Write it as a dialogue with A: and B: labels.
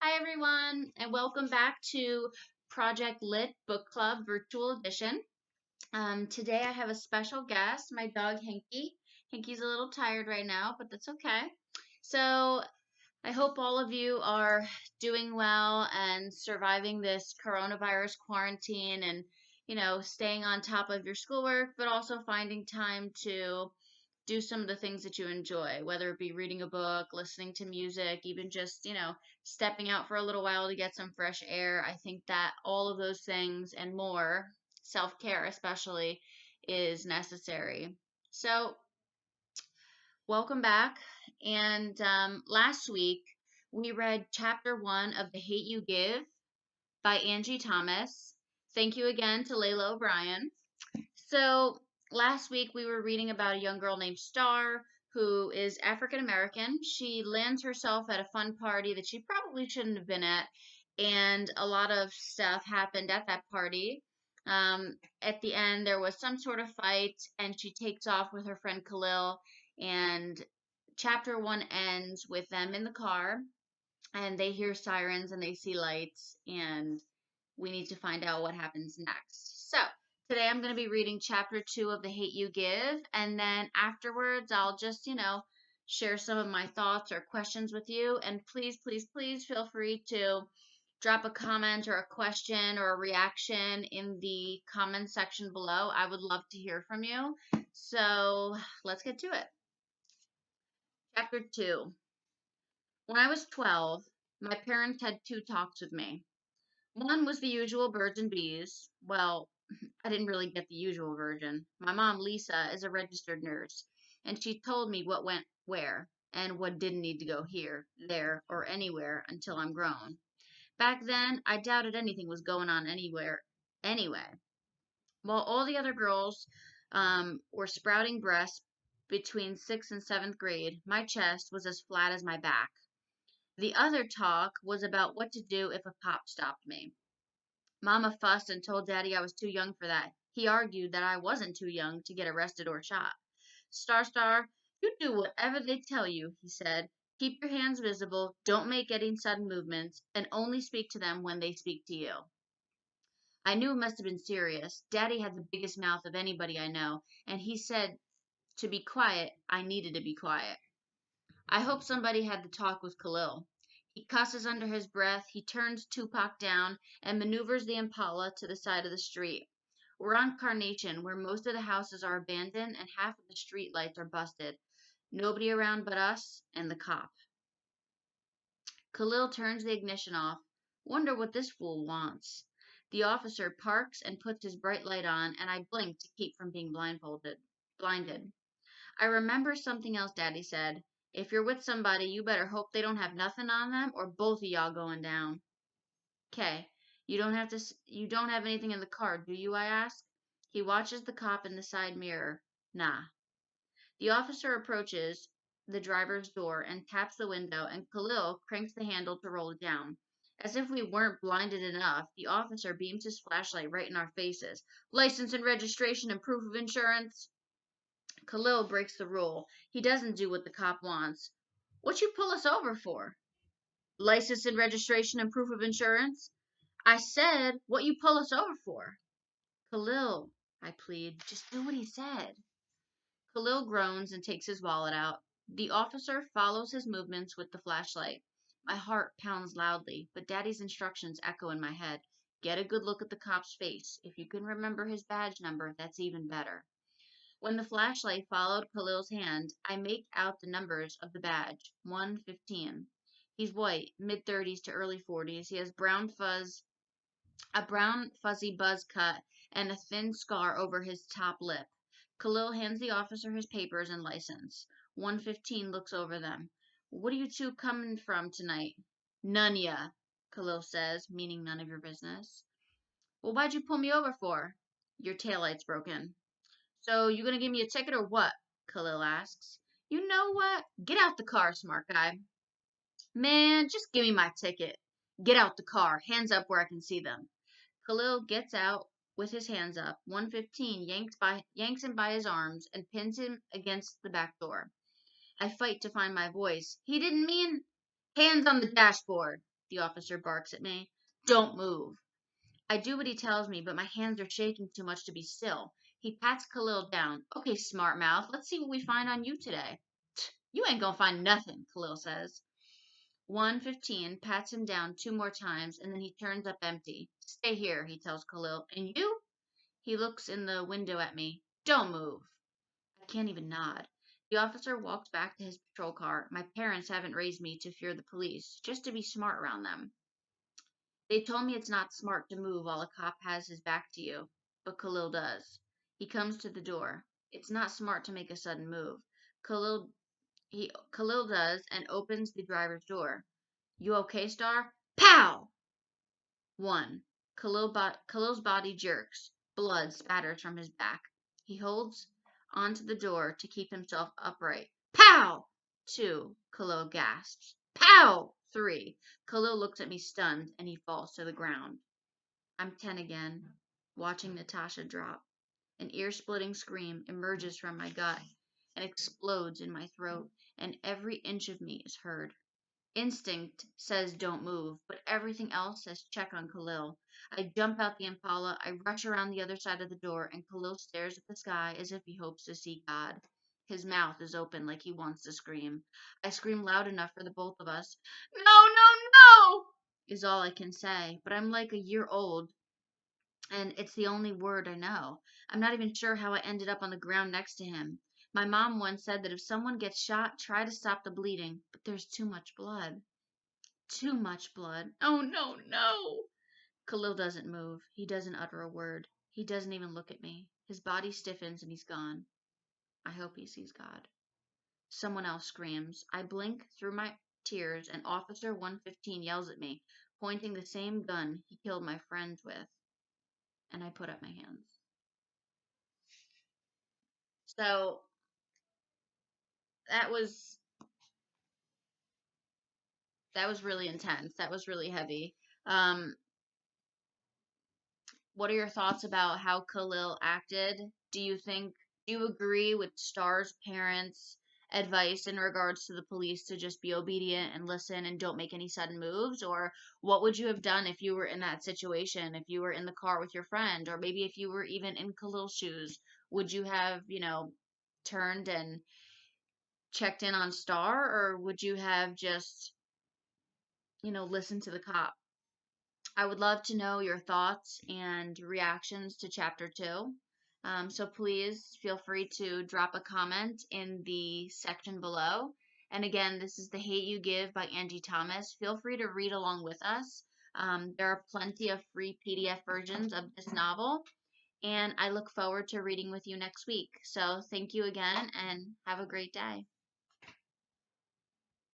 A: Hi, everyone, and welcome back to Project Lit Book Club Virtual Edition. Today I have a special guest, my dog Hinky. Hinky's a little tired right now, but that's okay. So I hope all of you are doing well and surviving this coronavirus quarantine and, staying on top of your schoolwork, but also finding time to do some of the things that you enjoy, whether it be reading a book, listening to music, even just, stepping out for a little while to get some fresh air. I think that all of those things and more, self care especially, is necessary. So, welcome back. And last week, we read chapter one of The Hate You Give by Angie Thomas. Thank you again to Layla O'Brien. So last week we were reading about a young girl named Star who is African American. She lands herself at a fun party that she probably shouldn't have been at, and a lot of stuff happened at that party. At the end, there was some sort of fight, and she takes off with her friend Khalil. And chapter one ends with them in the car, and they hear sirens and they see lights, and we need to find out what happens next. So, today I'm going to be reading chapter 2 of The Hate You Give, and then afterwards I'll just, share some of my thoughts or questions with you. And please, please, please feel free to drop a comment or a question or a reaction in the comment section below. I would love to hear from you. So, let's get to it. Chapter 2. When I was 12, my parents had two talks with me. One was the usual birds and bees. Well, I didn't really get the usual version. My mom, Lisa, is a registered nurse, and she told me what went where and what didn't need to go here, there, or anywhere until I'm grown. Back then, I doubted anything was going on anywhere anyway. While all the other girls were sprouting breasts between 6th and 7th grade, my chest was as flat as my back. The other talk was about what to do if a cop stopped me. Mama fussed and told Daddy I was too young for that. He argued that I wasn't too young to get arrested or shot. Star, you do whatever they tell you, he said. Keep your hands visible, don't make any sudden movements, and only speak to them when they speak to you. I knew it must have been serious. Daddy had the biggest mouth of anybody I know, and he said to be quiet, I needed to be quiet. I hope somebody had the talk with Khalil. He cusses under his breath, he turns Tupac down, and maneuvers the Impala to the side of the street. We're on Carnation, where most of the houses are abandoned and half of the street lights are busted. Nobody around but us and the cop. Khalil turns the ignition off. Wonder what this fool wants. The officer parks and puts his bright light on, and I blink to keep from being blinded. I remember something else Daddy said. If you're with somebody, you better hope they don't have nothing on them or both of y'all going down. 'Kay. You don't have anything in the car, do you? I ask. He watches the cop in the side mirror. Nah. The officer approaches the driver's door and taps the window, and Khalil cranks the handle to roll it down. As if we weren't blinded enough, the officer beams his flashlight right in our faces. License and registration and proof of insurance. Khalil breaks the rule. He doesn't do what the cop wants. What you pull us over for? License and registration and proof of insurance? I said, what you pull us over for? Khalil, I plead, just do what he said. Khalil groans and takes his wallet out. The officer follows his movements with the flashlight. My heart pounds loudly, but Daddy's instructions echo in my head. Get a good look at the cop's face. If you can remember his badge number, that's even better. When the flashlight followed Khalil's hand, I make out the numbers of the badge. 115. He's white, mid-30s to early 40s. He has a brown fuzzy buzz cut, and a thin scar over his top lip. Khalil hands the officer his papers and license. 115 looks over them. What are you two coming from tonight? None ya, Khalil says, meaning none of your business. Well, why'd you pull me over for? Your taillight's broken. So, you gonna give me a ticket or what? Khalil asks. You know what? Get out the car, smart guy. Man, just give me my ticket. Get out the car, hands up where I can see them. Khalil gets out with his hands up. 115 yanks him by his arms and pins him against the back door. I fight to find my voice. He didn't mean hands on the dashboard, the officer barks at me. Don't move. I do what he tells me, but my hands are shaking too much to be still. He pats Khalil down. Okay, smart mouth, let's see what we find on you today. You ain't gonna find nothing, Khalil says. 115 pats him down 2 more times, and then he turns up empty. Stay here, he tells Khalil. And you? He looks in the window at me. Don't move. I can't even nod. The officer walks back to his patrol car. My parents haven't raised me to fear the police, just to be smart around them. They told me it's not smart to move while a cop has his back to you, but Khalil does. He comes to the door. It's not smart to make a sudden move. Khalil Khalil does and opens the driver's door. You okay, Star? Pow! 1. Khalil's body jerks. Blood spatters from his back. He holds onto the door to keep himself upright. Pow! 2. Khalil gasps. Pow! 3. Khalil looks at me stunned and he falls to the ground. I'm 10 again, watching Natasha drop. An ear-splitting scream emerges from my gut and explodes in my throat, and every inch of me is heard. Instinct says don't move, but everything else says check on Khalil. I jump out the Impala, I rush around the other side of the door, and Khalil stares at the sky as if he hopes to see God. His mouth is open like he wants to scream. I scream loud enough for the both of us. No, no, no! Is all I can say, but I'm like a year old, and it's the only word I know. I'm not even sure how I ended up on the ground next to him. My mom once said that if someone gets shot, try to stop the bleeding, but there's too much blood. Too much blood. Oh, no, no. Khalil doesn't move. He doesn't utter a word. He doesn't even look at me. His body stiffens and he's gone. I hope he sees God. Someone else screams. I blink through my tears, and Officer 115 yells at me, pointing the same gun he killed my friends with, and I put up my hands. So that was really intense. That was really heavy. Um, what are your thoughts about how Khalil acted? Do you agree with Star's parents' advice in regards to the police to just be obedient and listen and don't make any sudden moves? Or what would you have done if you were in that situation, if you were in the car with your friend, or maybe if you were even in Khalil's shoes? Would you have, turned and checked in on Star, or would you have just, listened to the cop? I would love to know your thoughts and reactions to chapter 2. So please feel free to drop a comment in the section below. And again, this is The Hate You Give by Angie Thomas. Feel free to read along with us. There are plenty of free PDF versions of this novel, and I look forward to reading with you next week. So thank you again, and have a great day.